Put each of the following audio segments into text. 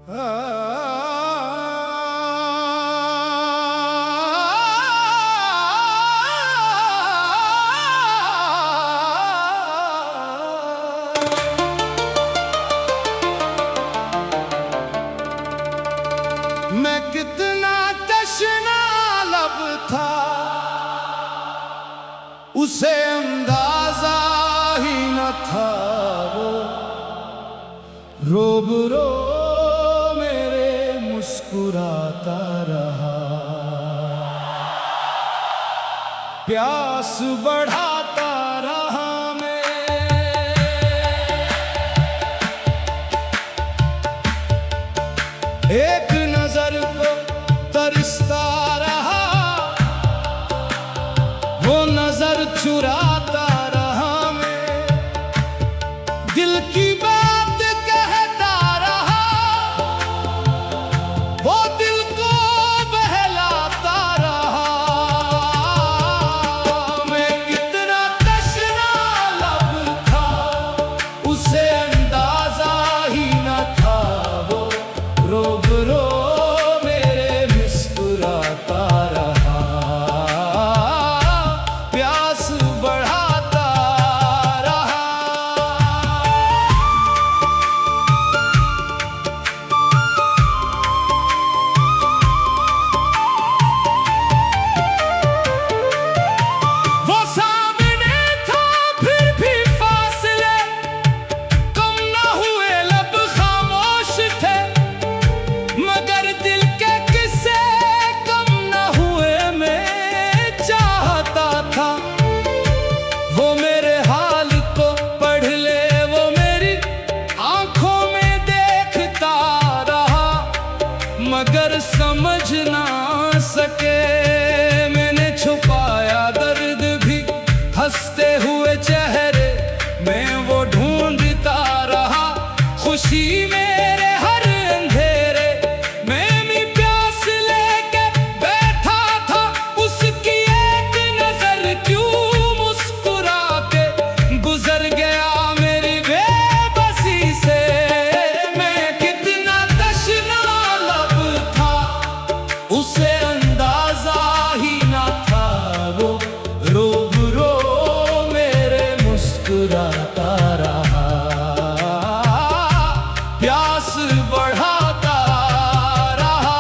मैं कितना तशना लब था, उसे अंदाजा ही न था। वो रोबरो मेरे मुस्कुराता रहा, प्यास बढ़ाता रहा। मैं एक नजर को तरसता रहा, वो नजर चुराता रहा। मैं दिल की बात कहता रहा, वो दिल को बहलाता रहा। मैं कितना तशना लब था, उसे अंदाजा ही न था। वो रोबरो मेरे मुस्कुराता रहा, प्यास बढ़ाता रहा। वो सामने था फिर भी फासले कम न हुए, लब खामोश थे मगर दिल के किस्से कम न हुए। मैं चाहता था वो मेरे हाल को पढ़ ले, वो मेरी आंखों में देखता रहा मगर समझ ना सके। मैंने छुपाया दर्द भी हंसते हुए चेहरे में वो ढूंढता रहा। खुशी मेरे हर अंधेरे में भी प्यास लेके बैठा था। उसकी एक नजर क्यों मुस्कुरा के गुजर गया मेरी बेबसी से। मैं कितना तशना लब था, उसे अंदाजा ही न था। वो रोबरो मेरे मुस्कुराता रहा, प्यास बढ़ाता रहा।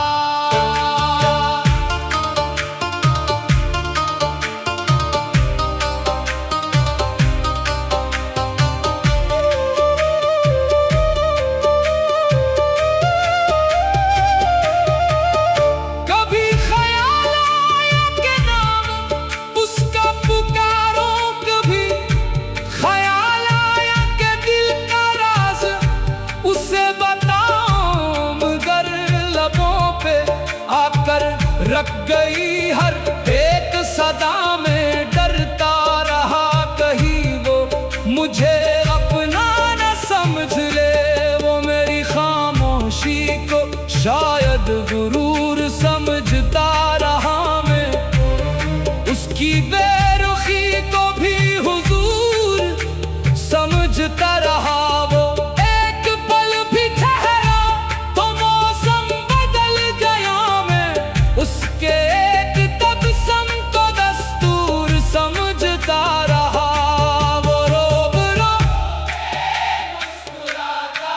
कभी ख्याल आया कि नाम उसका पुकारो, कभी ख्याल आया कि दिल का राज उसे बताऊं मगर लबों पे आकर रख गई हर एक सदा में। डरता रहा कहीं वो मुझे अपना न समझ ले, वो मेरी खामोशी को शायद गुरूर समझता रहा। मैं उसकी बेरुखी को भी हुजूर समझता रहा। वो एक पल भी ठहरा तो मौसम बदल गया। मैं उसके एक तबस्सुम को दस्तूर समझता रहा। वो रोबरो मुस्कुराता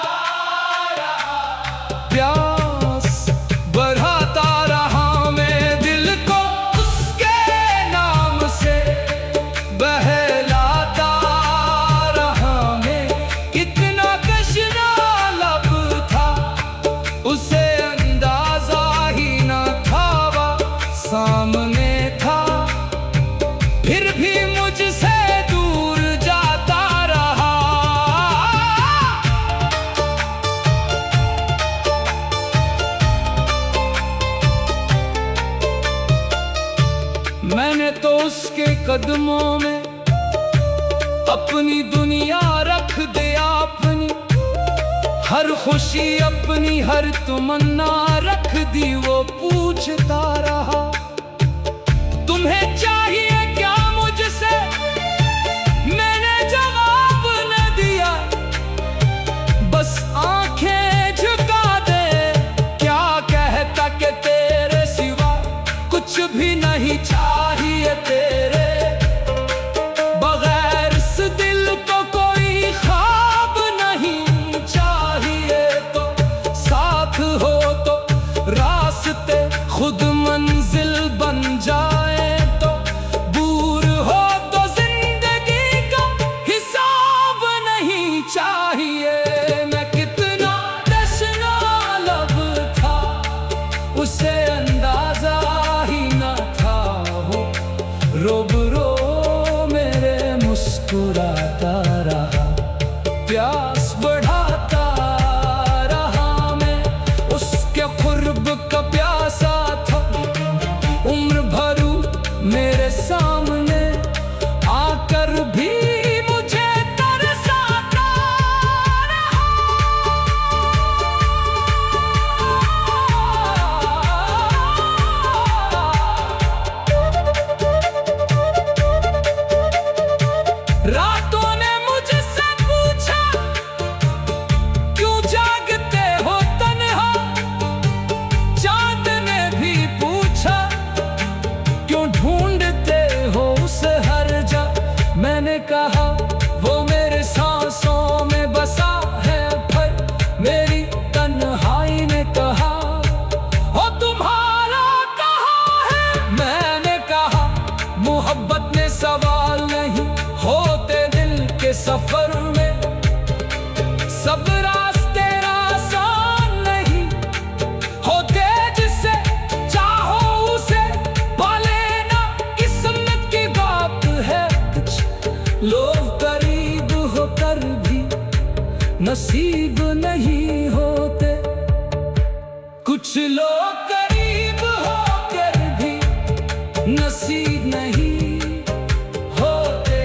रहा, प्यास बढ़ाता रहा। मैं दिल को उसके नाम से बहलाता रहा। मैं कितना तशना लब था, उसे अंदाजा ही न था। वो सामने था फिर भी मुझसे दूर जाता रहा। मैंने तो उसके कदमों में अपनी दुनिया रख दिया, अपनी हर खुशी अपनी हर तमन्ना रख दी। वो पूछता रहा तुम्हें चाहिए क्या मुझसे, मैंने जवाब न दिया। बस आंखें झुका दे नसीब नहीं होते। कुछ लोग करीब होकर भी नसीब नहीं होते।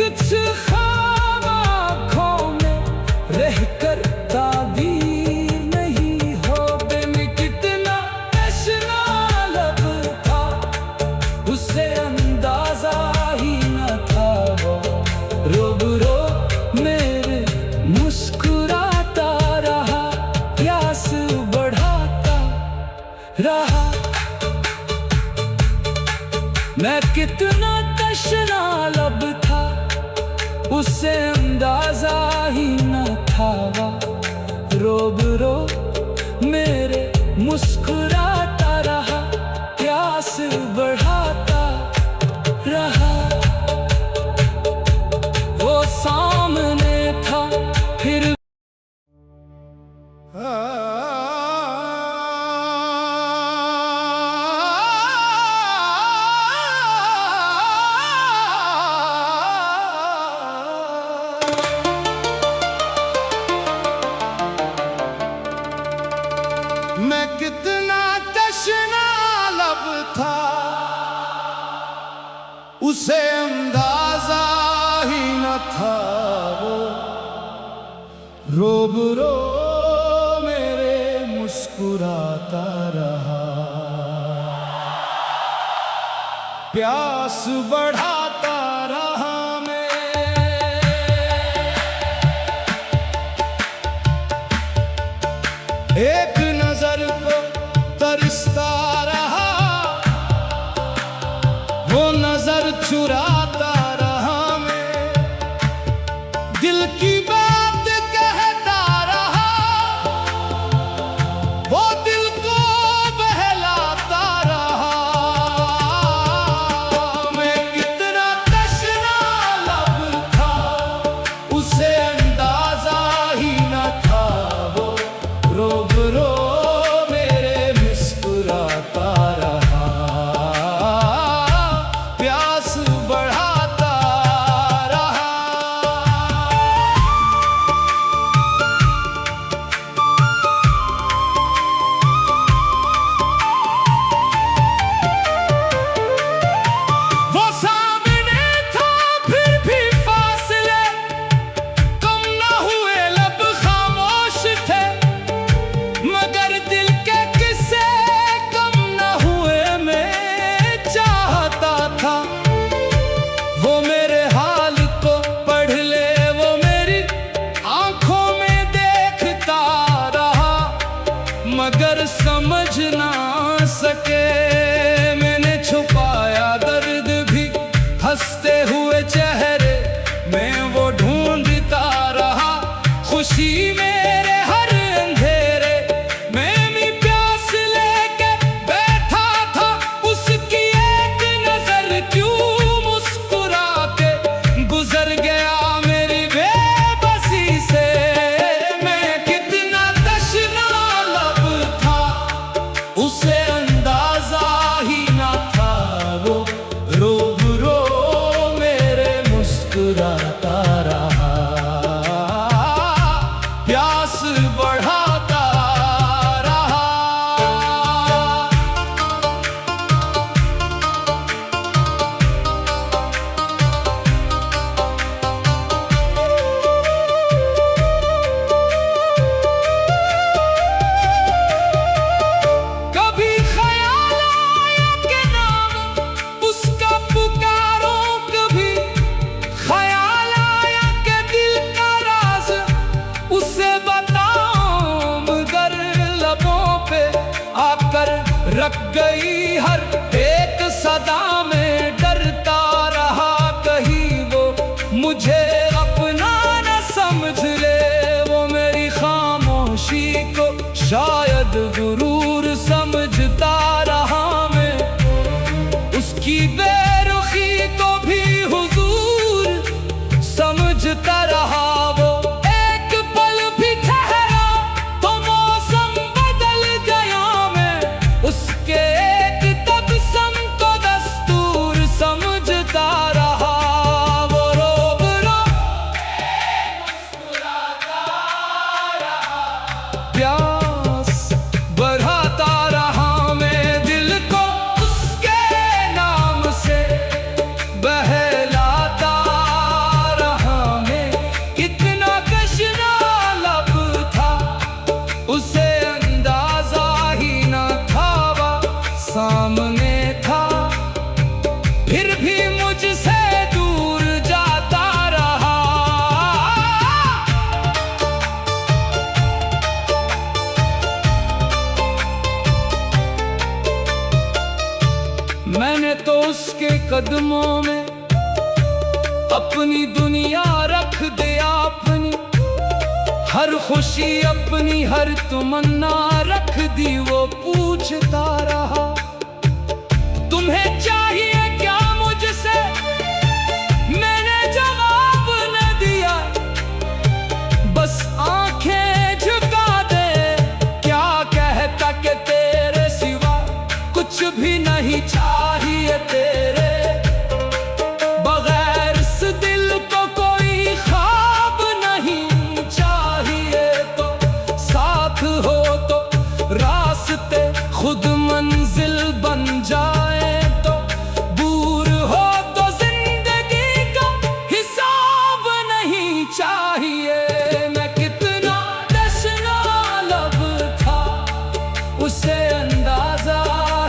कुछ ख्वाब आँखों में रहकर ताबीर नहीं होते। मैं कितना तशना लब था उसे अंदाजा ही न था। वो रूबरू मेरे मुस्कुराता रहा, प्यास बढ़ाता रहा। मैं कितना तशना लब था उसे अंदाजा ही न था। रूबरू मेरे मुस्कुराता रहा, प्यास बढ़ाता रहा। वो सामने था फिर मैं कितना तशना लब था उसे अंदाजा ही न था। वो रूबरू मेरे मुस्कुराता रहा, प्यास बढ़ाता रहा। एक नजर को तरसता रहा, वो नजर चुराता रहा। मैं दिल की बात कहता रहा, वो दिल को बहलाता रहा। मैं कितना तशना लब था उसे अंदाजा ही न था। वो रूबरू मेरे मुस्कुराता रहा, प्यास बढ़ाता रहा। वो सामने था फिर भी फासले कम न हुए, लब खामोश थे मगर दिल के किस्से कम न हुए। मैं चाहता था वो मेरे हाल को पढ़ ले, वो मेरी आंखों में देखता रहा मगर समझ ना सके। मैंने छुपाया दर्द भी हंसते हुए चेहरे में वो ढूंढता रहा। खुशी मेरे हर अंधेरे में भी प्यास लेके बैठा था। उसकी एक नजर क्यों मुस्कुरा के गुजर गया मेरी बेबसी से। मैं कितना तशना लब था उसे अंदाजा ही न था। वो रूबरू मेरे मुस्कुराता रहा, प्यास बढ़ाता रहा। कभी ख्याल आया कि नाम उसका पुकारूं, कभी ख्याल आया कि दिल का राज उसे बताऊं मगर लबों पे आकर रख गई हर एक सदा में। डरता रहा कहीं वो मुझे अपना न समझ ले। वो मेरी खामोशी को शायद गुरूर समझता रहा। मैं उसकी बेरुखी को भी हुजूर समझता रहा। वो एक पल भी ठहरा तो मौसम बदल गया। मैं उसके एक तबस्सुम को दस्तूर समझता रहा। वो रूबरू मुस्कुराता कदमों में अपनी दुनिया रख दे अपनी, हर खुशी अपनी हर तमन्ना रख दी। वो पूछता रहा तुम्हें चाहिए क्या मुझसे, मैंने जवाब न दिया, बस आंखें झुका दे। क्या कहता कि तेरे सिवा कुछ भी नहीं चाहिए तेरे, बगैर इस दिल को कोई ख्वाब नहीं चाहिए। तो साथ हो तो रास्ते खुद मंजिल बन जाए, तो दूर हो तो जिंदगी का हिसाब नहीं चाहिए। मैं कितना तशना लब था उसे अंदाजा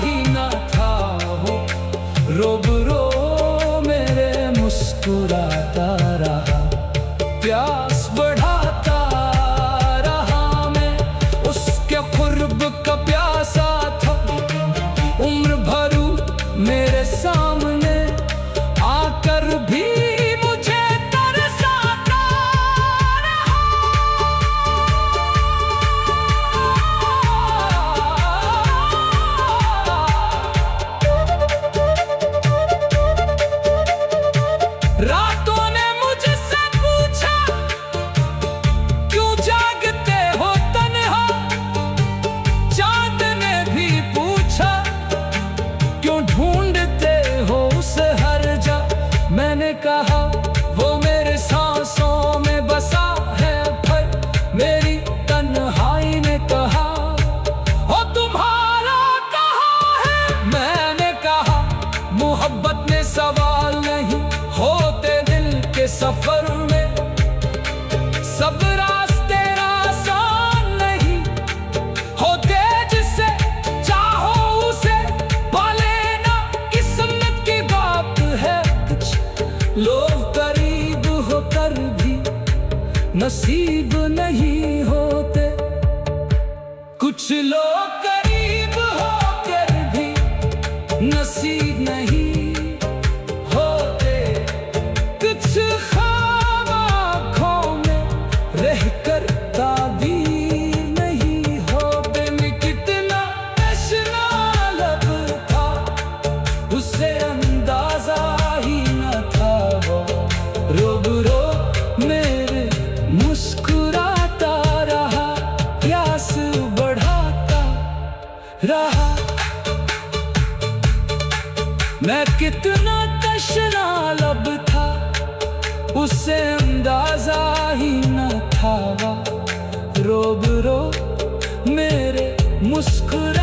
ही न था, हो रूबरू मेरे मुस्कुराता रहा, प्यास बढ़ाता रहा। मैं उसके कुर्ब का प्यासा था, उम्र भरू मेरे सामने आकर भी मुझे तरसाता रहा। रातों ने मुझसे पूछा क्यों जागते हो तन्हा, चांद ने भी पूछा क्यों ढूंढते हो उसे हर जा। मैंने कहा वो मेरे सांसों में बसा है, फिर मेरी तन्हाई ने कहा ओ तुम्हारा कहाँ है। मैंने कहा मोहब्बत में सवाल नहीं होते दिल के सफर में, सब रास्ते आसान नहीं होते, जिसे चाहो उसे पा लेना किस्मत की बात है। कुछ लोग करीब होकर भी नसीब नहीं होते, कुछ लोग करीब होकर भी नसीब नहीं होते, कुछ ख्वाब आँखों में रहकर ताबीर नहीं होते। मैं कितना तशना लब था उसे अंदाजा ही न था, वो रूबरू मेरे मुस्कुराता रहा, प्यास बढ़ाता रहा। मैं कितना तशना लब था उसे अंदाजा ही न था, रूबरू मेरे मुस्कुरा